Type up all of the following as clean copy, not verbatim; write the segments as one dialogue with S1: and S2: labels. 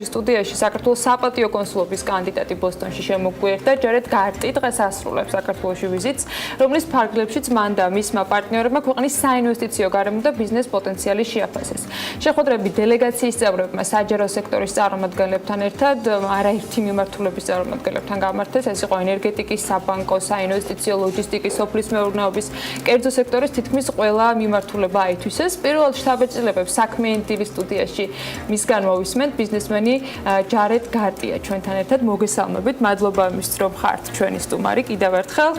S1: სტუდიაში საქართველოს საპატიო კონსულობის კანდიდატი ბოსტონში შემოგვიერთდა ჯარეტ გარტი დღეს ასრულებს საქართველოში ვიზიტს, რომლის ფარლებშიც მან და მისმა პარტნიორებმა ქვეყნის საინვესტიციო გარემო და ბიზნეს პოტენციალი შეაფასეს. შეხვედრები დელეგაციის წევრებმა საჯარო სექტორის წარმომადგენლებთან ერთად არაერთი მიმართულების წარმომადგენლებთან გამართეს. ეს იყო ენერგეტიკის, საბანკო, საინვესტიციო, ლოჯისტიკის, სოფლის მეურნეობის, კერძო სექტორის თითქმის ყველა მიმართულება აითვისეს. პირველ შთაბეჭდილებებს საქმიანი დილის სტუდიაში მისგან მოვისმენთ ბიზნესმენი ჯარეტ გარტია ჩვენთან ერთად მოგესალმებით. მადლობა იმისთვის, რომ ხართ ჩვენი სტუმარი. კიდევ ერთხელ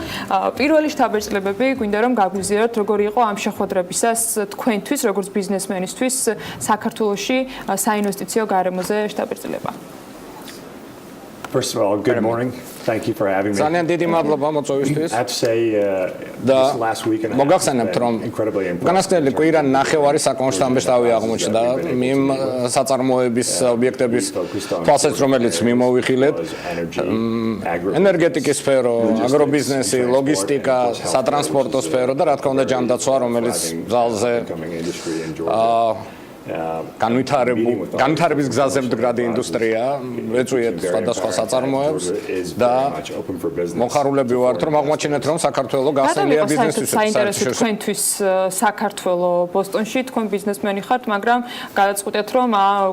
S1: პირველი შთაბეჭდილებები გვინდა რომ გაგვიზიაროთ, როგორი იყო ამ შეხვედრებისას თქვენთვის, როგორც ბიზნესმენისთვის საქართველოში საინვესტიციო გარემოზე შთაბეჭდილება.
S2: First of all, good morning. Thank you for having me.
S3: ძალიან დიდი მადლობა მოწვევისთვის.
S2: I have to say this last week and
S3: მოგახსენებთ რომ განასწრებული კვირა ნახევარი საკმაოდ შთამბეჭდავი აღმოჩნდა იმ საწარმოების ობიექტების თვალსაჩინო რომელიც მიმოვიხილეთ. ენერგეტიკის სფერო, აგრობიზნესი, ლოჯისტიკა, სატრანსპორტო სფერო და რა თქმა უნდა ჯანდაცვა, რომელიც ძალზე განვითარების გზაზე მდგრადი ინდუსტრია, ეწვიეთ სხვადასხვა საწარმოებს და მოხარულები ვართ, რომ აღმოჩინეთ, რომ საქართველო გასწრულია ბიზნესისთვის.
S1: საინტერესო თქვენთვის საქართველო ბოსტონში თქვენ ბიზნესმენი ხართ, მაგრამ გადაწყვეტეთ, რომ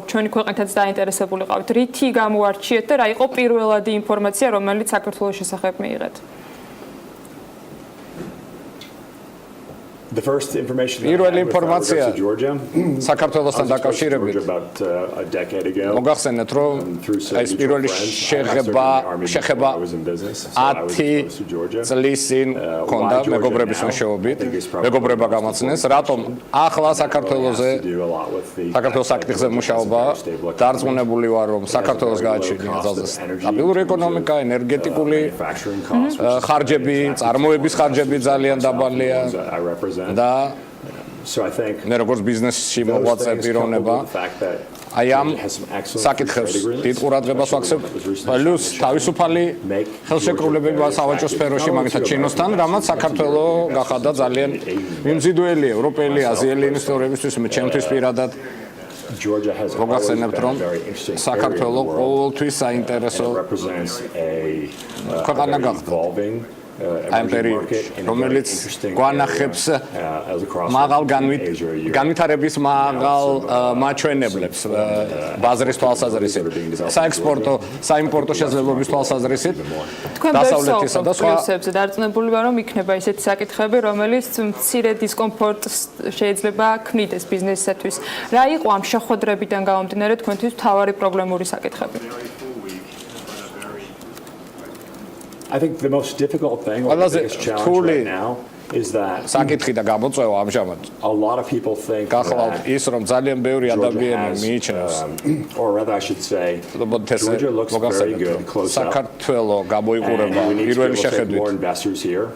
S1: ჩვენი ქვეყნითაც დაინტერესებული ყავით. რითი გამოარჩიეთ და რა იყო პირველადი ინფორმაცია, რომელიც საქართველოს შესახებ მიიღეთ?
S3: პირველი ინფორმაცია საქართველოსთან დაკავშირებით მოგახსენეთ, რომ ეს პირველი შეხება 10 წლის წინ ჰქონდა მეგობრების მეშვეობით, მეგობრება გამოცნეს, რატომ ახლა საქართველოს საკითხზე მუშაობა დარწმუნებული ვარ, რომ საქართველოს გააჩნია ძალზე სტაბილური ეკონომიკა, ენერგეტიკული ხარჯები, წარმოების ხარჯები ძალიან დაბალია. და მე როგორც ბიზნესში მოღვაწე პიროვნება აი ამ საკითხებს დიდ ყურადღებას ვაქცევ პლუს თავისუფალი ხელშეკრულებები სავაჭრო სფეროში მაგალითად ჩინოსთან, რამაც საქართველოს გახადა ძალიან მიმზიდველი ევროპელი, აზიელი ინვესტორებისთვის, ჩემთვის პირადად მოგახსენებთ, რომ საქართველოს ყოველთვის საინტერესო ქვეყანა გახდა ამ პერიოდში, რომელიც გვანახებს მაღალ განვითარების მაღალ მაჩვენებლებს ბაზრის თვალსაზრისით, საექსპორტო, საიმპორტო შესაძლებლობის თვალსაზრისით, დასავლეთისა და სხვა
S1: პლუსებზე დარწმუნებული ვარ, რომ იქნება ისეთი საკითხები, რომელიც მცირე დისკომფორტს შეიძლება ქმნიდეს ბიზნესისათვის. რა იყო ამ შეხვედრებიდან გამომდინარე თქვენთვის მთავარი პრობლემური საკითხები?
S2: I think the most difficult thing or the biggest challenge right now is that
S3: საკითხი და გამოწვევა ამჟამად
S2: a lot of people think
S3: გახლავთ ის, რომ ძალიან ბევრი ადამიანი მიიჩნევს
S2: or rather I should say Georgia looks very good close up.
S3: საქართველო გამოიყურება პირველი შეხედვით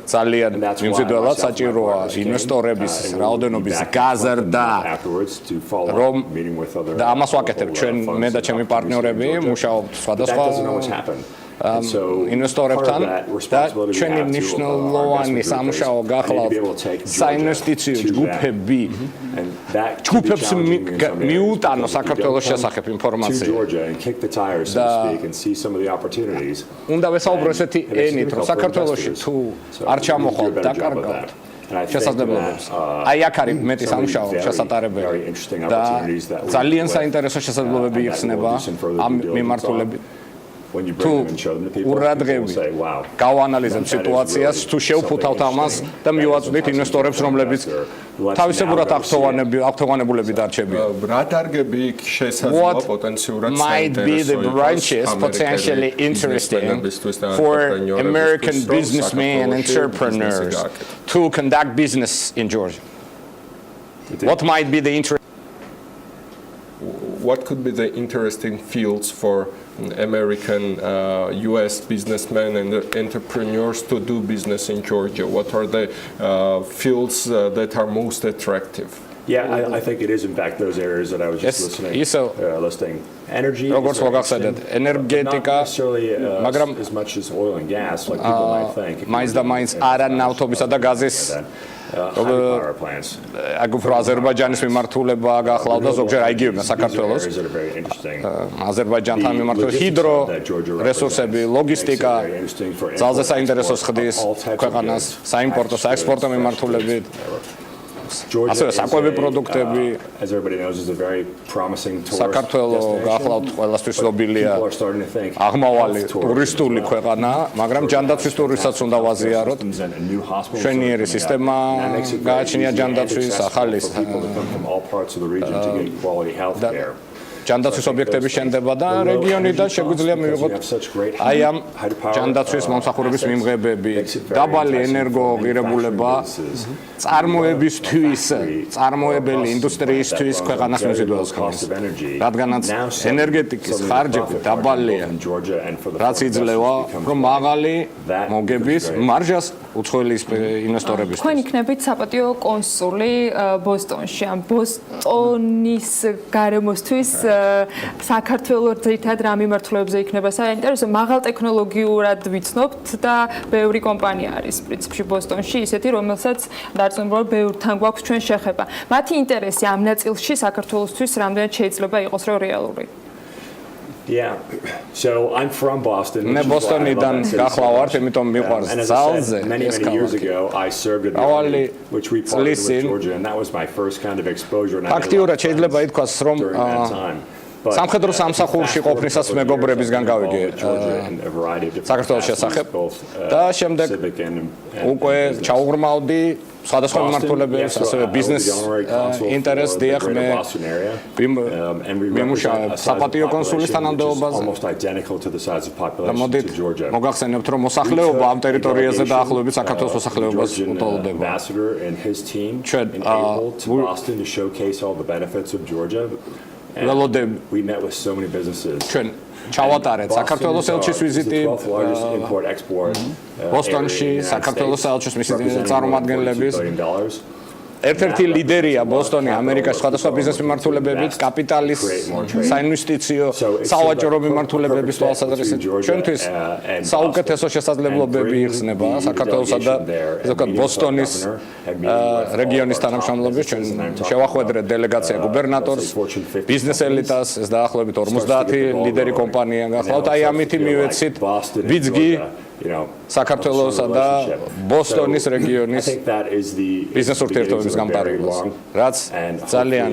S3: ძალიან მიმზიდველად საჭიროა ინვესტორების რაოდენობის გაზრდა, რომ და ამას ვაკეთებ ჩვენ მე და ჩემი პარტნიორები მუშაობთ სხვადასხვა ინვესტორებთან და ჩვენი მნიშვნელოვანი სამუშაო გახლავთ საინვესტიციო ჯგუფები ჯგუფებს მიუტანო საქართველოს შესახებ ინფორმაცია და უნდა ვესაუბრო ესეთი ენით, რომ საქართველოში თუ არ ჩამოხვალთ დაკარგავთ შესაძლებლობებს. აი აქ არის მეტი სამუშაო შესატარებელი და ძალიან საინტერესო შესაძლებლობები იხსნება ამ მიმართულებით. თუ ურადღები გავანალიზებთ სიტუაციას, თუ შევფუთავთ ამას და მივაწვდით ინვესტორებს, რომლებიც თავისებურად აღთხოვანებულები დარჩებიან.
S4: რა დარგები შესაძლოა პოტენციურად
S3: potentially interesting for American businessmen and entrepreneurs to conduct business in Georgia? What might be the
S4: What could be the interesting fields for American, US businessmen and entrepreneurs to do business in Georgia? What are the fields that are most attractive?
S2: Yeah, I think it is in fact those areas that I was just listing. Energy,
S3: როგორც მოგახსენეთ, ენერგეტიკა,
S2: მაგრამ as much as oil and gas like people might think.
S3: მაინც და მაინც არა ნავთობისა და გაზის
S2: hydropower plants.
S3: აგ უფრო აზერბაიჯანის მიმართულება გახლავდა ზოგჯერ აიგივებია საქართველოს. აზერბაიჯანთან მიმართულება ჰიდრო რესურსები, ლოჯისტიკა, ძალზე საინტერესოს ხდის ქვეყანას საიმპორტო, საექსპორტო მიმართულებით. ასევე საკვები პროდუქტები. საქართველო გახლავთ ყველასთვის ცნობილია აღმავალი ტურისტული ქვეყანა, მაგრამ ჯანდაცვის ტურიზმსაც უნდა ვაზიაროთ. მშვენიერი სისტემა გააჩნია ჯანდაცვის, ახალი ჯანდაცვის ობიექტები შენდება და რეგიონიდან შეგვიძლია მივიღოთ აი ამ ჯანდაცვის მომსახურების მიმღებები, დაბალი ენერგოღირებულება, წარმოებისთვის, წარმოებელი ინდუსტრიისთვის ქვეყანას მიზიდველს ხმის. რადგანაც ენერგეტიკის ხარჯები დაბალია, რაც იძლევა რომ მაღალი მოგების მარჟას უცხოელი ინვესტორებისთვის.
S1: თქვენ იქნებით საპატიო კონსული ბოსტონში, ან ბოსტონის გარემოსთვის საქართველოს ძირითადად რა მიმართულებებზე იქნება საინტერესო, მაღალ ტექნოლოგიურად ვიცნობთ და ბევრი კომპანია არის პრინციპში ბოსტონში, ისეთი რომელსაც დარწმუნებული ბევრთან გვაქვს ჩვენ შეხება. მათი ინტერესი ამ ნაწილში საქართველოსთვის რამდენად შეიძლება იყოს რეალური?
S2: Yeah. So I'm from Boston.
S3: მე ბოსტონიდან გახლავართ, იმიტომ მიყვარს ძალზე ეს ქალაქი.
S2: I served in the army, which we partnered with Georgia, and that was my first kind of exposure.
S3: ფაქტიურად შეიძლება ითქვას, რომ სამხედრო სამსახურში ყოფნისას მეგობრებისგან გავიგე საქართველოს შესახებ და შემდეგ უკვე ჩაუღრმავდი სხვადასხვა მიმართულებებს, ასევე ბიზნეს ინტერესს დიახ მე მიმუშავებ საპატიო კონსულის თანამდებობაზე. მოდით მოგახსენებთ, რომ მოსახლეობა ამ ტერიტორიაზე დაახლოებით საქართველოს მოსახლეობას უტოლდება.
S2: We met with so many businesses.
S3: ჩვენ ჩავატარეთ საქართველოს ელჩის ვიზიტი ბოსტონში, საქართველოს ელჩის მისი წარმომადგენლების. ერთ-ერთი ლიდერია ბოსტონი ამერიკაში სხვადასხვა ბიზნეს მიმართულებებით, კაპიტალის, საინვესტიციო, სავაჭრო მიმართულებების თვალსაზრისით. ჩვენთვის საუკეთესო შესაძლებლობები იხსნება საქართველოსა და ზოგადად ბოსტონის რეგიონის თანამშრომლობის. ჩვენ შევახვედრეთ დელეგაცია გუბერნატორს, ბიზნეს ელიტას, ეს დაახლოებით 50 ლიდერი კომპანია გახლავთ. აი ამითი მივეცით ვიძგი საქართველოსა და ბოსტონის რეგიონის ბიზნეს ურთიერთობების გამტარებას, რაც ძალიან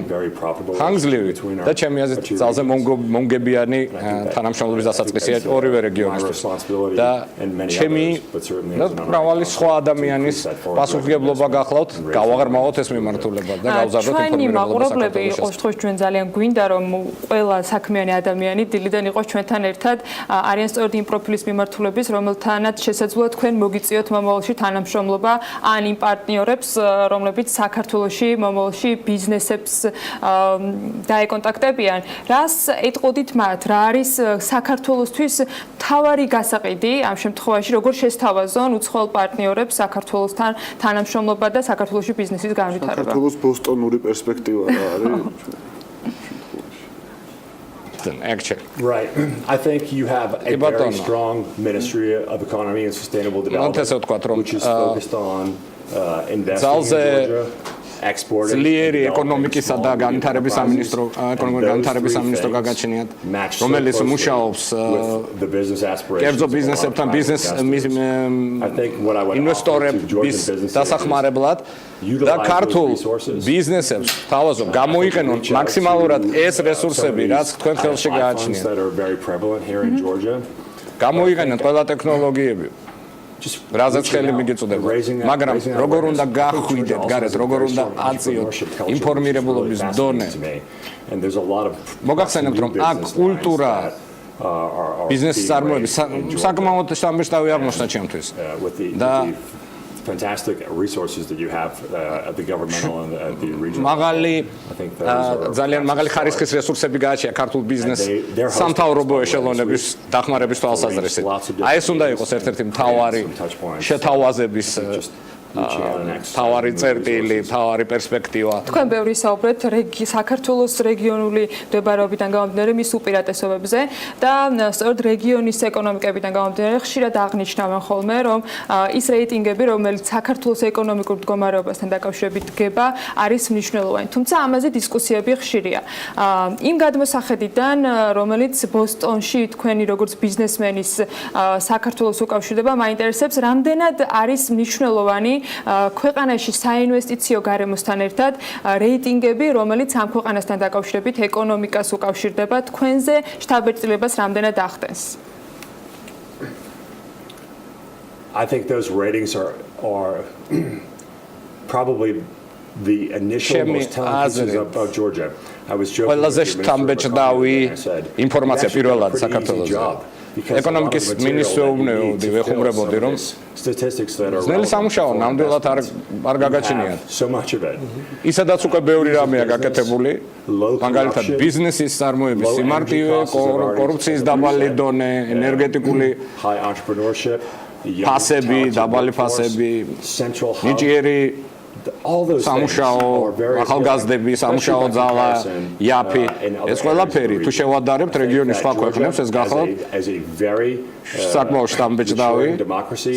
S3: ხანგრძლივი და ჩემი აზრით ძალზე მომგებიანი თანამშრომლობის დასაწყისია ორივე რეგიონისთვის და ჩემი მრავალი სხვა ადამიანის პასუხისმგებლობა გახლავთ, გავაღრმავოთ ეს მიმართულება და გავზარდოთ ინფორმირებულობა საქართველოს
S1: ყოველ შემთხვევაში ჩვენ ძალიან გვინდა რომ ყველა საქმიანი ადამიანი დილიდან იყოს ჩვენთან ერთად, არიან სწორედ იმ პროფილის მიმართულების, რომელთანაც შესაძლოა თქვენ მოგიწიოთ მომავალში თანამშრომლობა ან იმ პარტნიორებს, რომლებიც საქართველოში მომავალში ბიზნესებს დაეკონტაქტებიან. რას ეტყოდით მათ? რა არის საქართველოსთვის მთავარი გასაყიდი ამ შემთხვევაში, როგორ შესთავაზონ უცხოელ პარტნიორებს საქართველოსთან თანამშრომლობა და საქართველოში ბიზნესის განვითარება?
S5: საქართველოს ბოსტონური პერსპექტივა რა არის?
S3: Actually.
S2: Right. I think you have a very strong Ministry of Economy and Sustainable Development, which is focused on investing in Georgia, exporting.
S3: ძლიერი ეკონომიკისა და განვითარების სამინისტრო, ეკონომიკური განვითარების სამინისტრო გაგაჩნიათ, რომელიც მუშაობს კერძო ბიზნესებთან, ბიზნეს ინვესტორების დასახმარებლად და ქართულ ბიზნესებს თავაზობ გამოიყენონ მაქსიმალურად ეს რესურსები, რაც თქვენ ხელში გააჩნიათ. გამოიყენოთ ყველა ტექნოლოგიები. რაზეც ხელი მიგეწოდება, მაგრამ როგორ უნდა გახვიდეთ გარეთ, როგორ უნდა აწიოთ ინფორმირებულობის დონე. მოგახსენებთ, რომ აქ კულტურა ბიზნესის წარმოების საკმაოდ შთამბეჭდავი აღმოჩნდა ჩემთვის და
S2: fantastic resources that you have at the governmental and at the regional.
S3: ძალიან მაღალი ხარისხის რესურსები გააჩნია ქართულ ბიზნესს სამთავრობო ეშელონების დახმარების თვალსაზრისით. აი ეს უნდა იყოს ერთ-ერთი მთავარი შეთავაზების თავარი წერტილი, თავარი პერსპექტივა.
S1: თქვენ ბევრი საუბრეთ საქართველოს რეგიონული მდებარეობიდან გამომდინარე მის უპირატესობებზე და სწორედ რეგიონის ეკონომიკებიდან გამომდინარე ხშირად აღნიშნავენ ხოლმე, რომ ის რეიტინგები, რომელიც საქართველოს ეკონომიკურ მდგომარეობასთან დაკავშირებით დგება, არის მნიშვნელოვანი. თუმცა ამაზე დისკუსიები ხშირია. იმ გადმოსახედიდან, რომელიც ბოსტონში თქვენი როგორც ბიზნესმენის საქართველოს უკავშირდება, მაინტერესებს, რამდენად არის მნიშვნელოვანი ქვეყანაში საინვესტიციო გარემოსთან ერთად რეიტინგები, რომელიც ამ ქვეყანასთან დაკავშირებით ეკონომიკას უკავშირდება, თქვენზე შთაბეჭდილებას რამდენად ახდენს?
S2: I think those ratings are probably the initial most telling pieces about Georgia. I was joking.
S3: ყველაზე შთამბეჭდავი ინფორმაცია პირველად საქართველოზე. ეკონომიკის მინისტრს ვეუბნებოდი, ვეხუმრებოდი, რომ ძნელი სამუშაო ნამდვილად არ გაგაჩნიათ. ისედაც უკვე ბევრი რამეა გაკეთებული, მაგალითად ბიზნესის წარმოების სიმარტივე, კორუფციის დაბალი დონე, ენერგეტიკული ფასები, დაბალი ფასები, ნიჭიერი სამუშაო, ახალგაზრდები, სამუშაო ძალა, იაფი, ეს ყველაფერი თუ შევადარებთ რეგიონის სხვა ქვეყნებს, ეს გახლავთ საკმაოდ შთამბეჭდავი.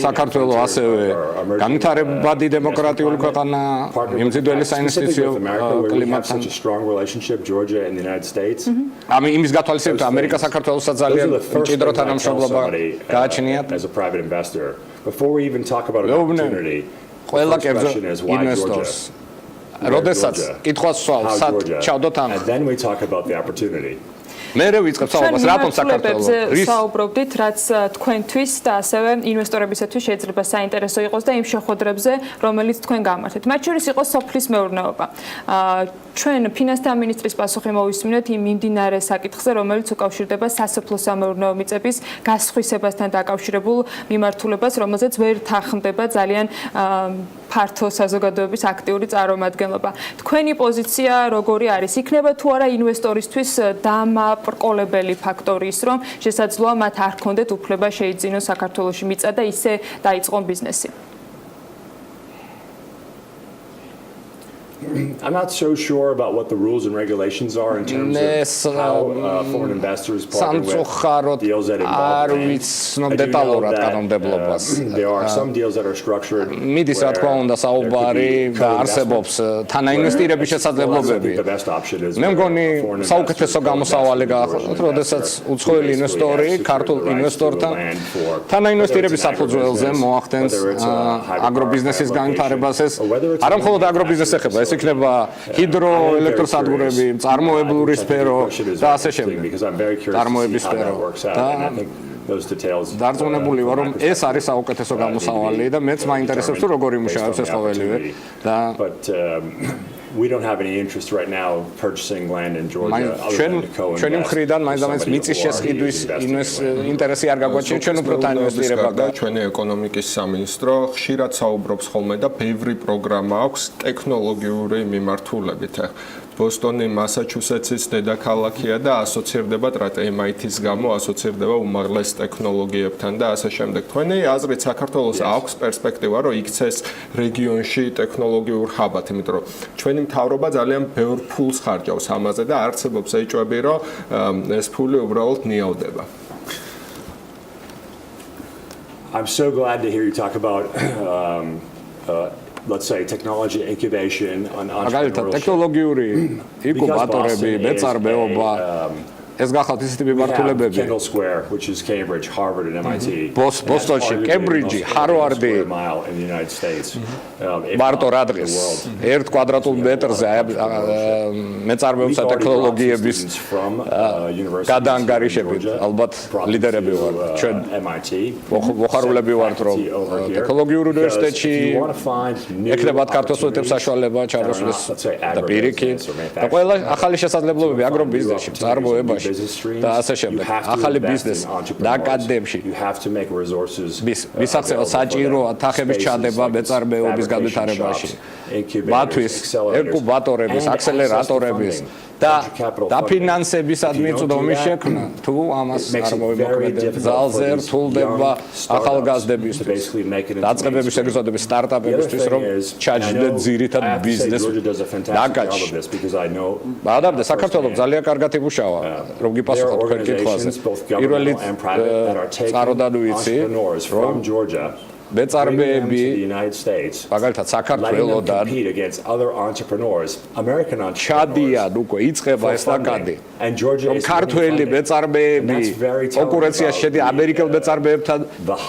S3: საქართველოს ასევე განვითარებადი დემოკრატიული ქვეყანა, მიმზიდველი საინვესტიციო კლიმატთან. იმის გათვალისწინებით ამერიკა საქართველოსა ძალიან მჭიდრო თანამშრომლობა გააჩნიათ. ყველა კერძო ინვესტორს. როდესაც კითხვას სვავს, სად ჩავდოთ ამ? მე ვიწყებ საუბარს რატომ საქართველოს
S1: საუბრობდით, რაც თქვენთვის და ასევე ინვესტორებისათვის შეიძლება საინტერესო იყოს და იმ შეხვედრებზე, რომელიც თქვენ გამართეთ. მათ შორის იყო სოფლის მეურნეობა. ჩვენ ფინანსთა მინისტრის პასუხი მოვისმინეთ იმ მიმდინარე საკითხზე, რომელიც უკავშირდება სასოფლო-სამეურნეო მიწების გასხვისებასთან დაკავშირებულ მიმართულებას, რომელზეც ვერ თანხმდება ძალიან ფართო საზოგადოების აქტიური წარმომადგენლობა. თქვენი პოზიცია როგორი არის? იქნება თუ არა ინვესტორისთვის დამაბრკოლებელი ფაქტორი ის, რომ შესაძლოა მათ არ ჰქონდეთ უფლება შეიძინონ საქართველოში მიწა და ისე დაიწყონ ბიზნესი?
S2: I'm not so sure about what the rules and regulations are in terms of how foreign investors partner with deals that involve there are some deals that are structured.
S3: მიდის რა თქმა უნდა საუბარი და არსებობს თანაინვესტირების შესაძლებლობები. მე მგონი საუკეთესო გამოსავალი გახსოვთ, როდესაც უცხოელი ინვესტორი ქართულ ინვესტორთან თანაინვესტირების საფუძველზე მოახდენს აგრობიზნესის განვითარებას. ეს არა მხოლოდ აგრობიზნესს ეხება, ეს იქნება ჰიდროელექტროსადგურები, წარმოებლური სფერო და ასე შემდეგ. წარმოების სფერო. დარწმუნებული ვარ, რომ ეს არის საუკეთესო გამოსავალი და მეც მაინტერესებს თუ როგორ იმუშავებს ეს ყოველივე და
S2: we don't have any interest right now purchasing land in Georgia.
S3: ჩვენი მხრიდან მაინც მიწის შესყიდვის ინტერესი არ გაგვაჩნია, ჩვენ უფრო თანაინვესტირება და
S4: ჩვენი ეკონომიკის სამინისტრო ხშირად საუბრობს ხოლმე და ბევრი პროგრამა აქვს ტექნოლოგიური მიმართულებით. ბოსტონი მასაჩუსეტსის დედაქალაქია და ასოცირდება MIT-ს გამო ასოცირდება უმაღლეს ტექნოლოგიებთან და ასე შემდეგ. თქვენი აზრით საქართველოს აქვს პერსპექტივა, რომ იქცეს რეგიონში ტექნოლოგიურ ჰაბად, იმიტომ რომ ჩვენი მთავრობა ძალიან ბევრ ფულს ხარჯავს ამაზე და არსებობს ეჭვები, რომ ეს ფული უბრალოდ ნიავდება.
S2: I'm so glad to hear you talk about let's say technology incubation on entrepreneurship.
S3: ტექნოლოგიური ინკუბატორები, მეწარმეობა ეს გახავთ ისეთი მიმართულებები.
S2: Kendall Square, which is Cambridge, Harvard and MIT.
S3: ბოსტონში, კემბრიჯი, ჰარვარდი. მარტო რა დღეს 1 კვადრატულ მეტრზე მეწარმეობისა ტექნოლოგიების გადაანგარიშებით ალბათ ლიდერები ვართ. ჩვენ მოხარულები ვართ, რომ ტექნოლოგიურ უნივერსიტეტში ეკნებათ ქართულ სტუდენტებს საშუალება ჩაროსვეს და პირიქით და ყველა ახალი შესაძლებლობები აგრობიზნესში, წარმოებაში და ასე შემდეგ. ახალი ბიზნეს აკადემიაში მისაღწევად საჭიროა თანხების ჩადება მეწარმეობის განვითარებაში. მათთვის ინკუბატორების, აქსელერატორების და ფინანსებისადმი წვდომი შექმნა თუ ამას არ მოიმოქმედებს ძალზე რთულდება ახალგაზრდებისთვის დაწყებების შეგრძნებების სტარტაპებისთვის რომ ჩაჯდეთ ძირითად ბიზნეს დაკაჭში ბადაბდა საქართველოს ძალიან კარგად იმუშავა რომ გიპასუხოთ თქვენ კითხვაზე პირველი წაროდან ვიცი რომ მეწარმეები მაგალითად საქართველოდან ჩადიან უკვე იწყება ეს ნაკადი რომ ქართველი მეწარმეები კონკურენციაში შედიან ამერიკელ მეწარმეებთან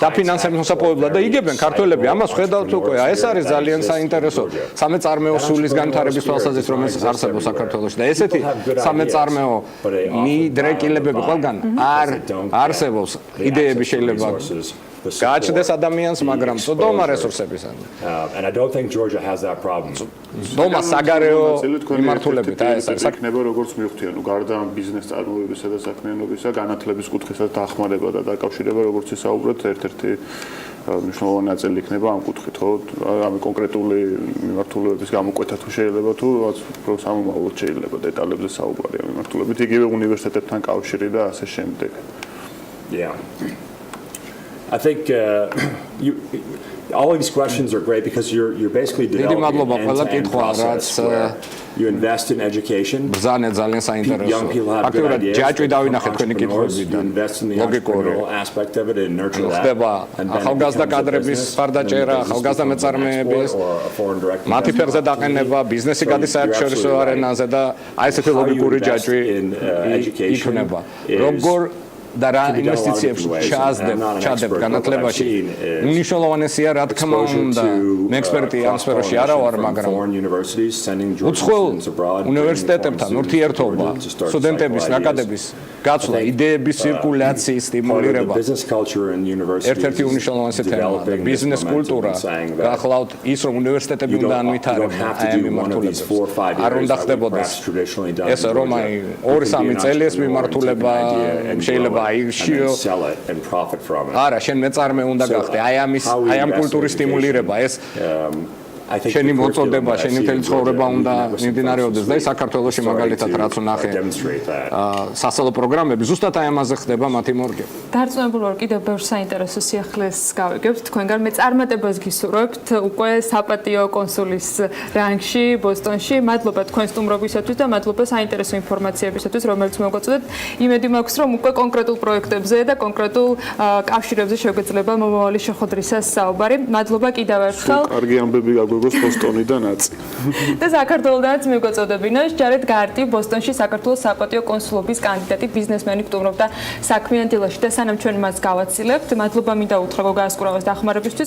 S3: დაფინანსების მოსაპოვებლად და იგებენ ქართველები ამას ხედავთ უკვე ეს არის ძალიან საინტერესო სამეწარმეო სულის განვითარების თვალსაზრისით რომ ეს არსებობს საქართველოში და ესეთი სამეწარმეო მიდრეკილებები ყველგან არ არსებობს idეები შეიძლება გააჩნდეს ადამიანს, მაგრამ წვდომა რესურსებისა.
S2: And I don't think Georgia has that problem.
S3: წვდომა საგარეო მიმართულებით ეს არის
S5: საქმიანობა როგორც მივხვდი, ანუ გარდა ბიზნეს წარმოებისა და საქმიანობისა, განათლების კუთხესაც დახმარება და დაკავშირება როგორც ისაუბრეთ, ერთ-ერთი მნიშვნელოვანი ნაწილი იქნება ამ კუთხით, ხო? ამ კონკრეტული მიმართულებების გამოკვეთა თუ შეიძლება თუ უფრო სამომავლოდ შეიძლება დეტალებზე საუბარი ამ მიმართულებით, იგივე უნივერსიტეტებთან კავშირი და ასე შემდეგ.
S2: Yeah. I think all of these questions are great because you're basically developing an end-to-end process where you invest in education.
S3: ბრძანა ძალიან საინტერესოა. აქტიურად ჯაჭვი დავინახეთ თქვენი კითხვებიდან.
S2: Logically aspect of it and nurture that.
S3: ხდება ახალგაზრდა კადრების ფარდაჭერა, ახალგაზრდა მეწარმეების მათი ფერზე დაყენება, ბიზნესი გადის საერთაშორისო არენაზე და აი ესეთი ლოგიკური ჯაჭვი იქნება. როგორ და რა ინვესტიციებს ჩაძებ განათლებაში უნიშნულოვანესია რა თქმა უნდა მე ექსპერტი ამ სფეროში არა ვარ მაგრამ უცხოელ უნივერსიტეტებთან ურთიერთობა სტუდენტების ნაკადების გაცვლა idეების ცირკულაციის სტიმულირება ერთ-ერთი უნიშნულოვანესი თემაა და ბიზნეს კულტურა გახლავთ ის რომ უნივერსიტეტები უნდა ანვითარებდნენ აი ამ მიმართულებას არ უნდა ხდებოდეს ეს რომ აი 2-3 წელი ეს მიმართულება შეიძლება არა, შენ მეწარმე უნდა გახდე. აი ამ კულტურის სტიმულირება ეს შენი მოწოდება, შენი მთელი ცხოვრება უნდა მიმდინარეობდეს და საქართველოში მაგალითად რაც ვნახე სასწავლო პროგრამები ზუსტად აი ამაზე ხდება მათი მორგება.
S1: დარწმუნებული ვარ კიდევ ბევრ საინტერესო სიახლეს გავიგებთ თქვენგან მე წარმატებას გისურვებთ უკვე საპატიო კონსულის რანგში ბოსტონში. მადლობა თქვენ სტუმრობისათვის და მადლობა საინტერესო ინფორმაციებისათვის რომელიც მოგაწოდეთ. იმედი მაქვს რომ უკვე კონკრეტულ პროექტებზე და კონკრეტულ კავშირებზე შეგვეძლება მომავალი შეხვედრისას საუბარი. მადლობა კიდევ ერთხელ.
S5: კარგი ამბები გაგგვიგოს ბოსტონიდან აწ.
S1: და საქართველოდანაც მივგაწოდებინა ჯარეტ გარტი ბოსტონში საქართველოს საპატიო კონსულობის კანდიდატი ბიზნესმენი გტუმრობდა საქმიან დილაში და სანამ ჩვენ მას გავაცილებთ მადლობა მინდა უთხრა გოგა ასკურავას დახმარებისთვის.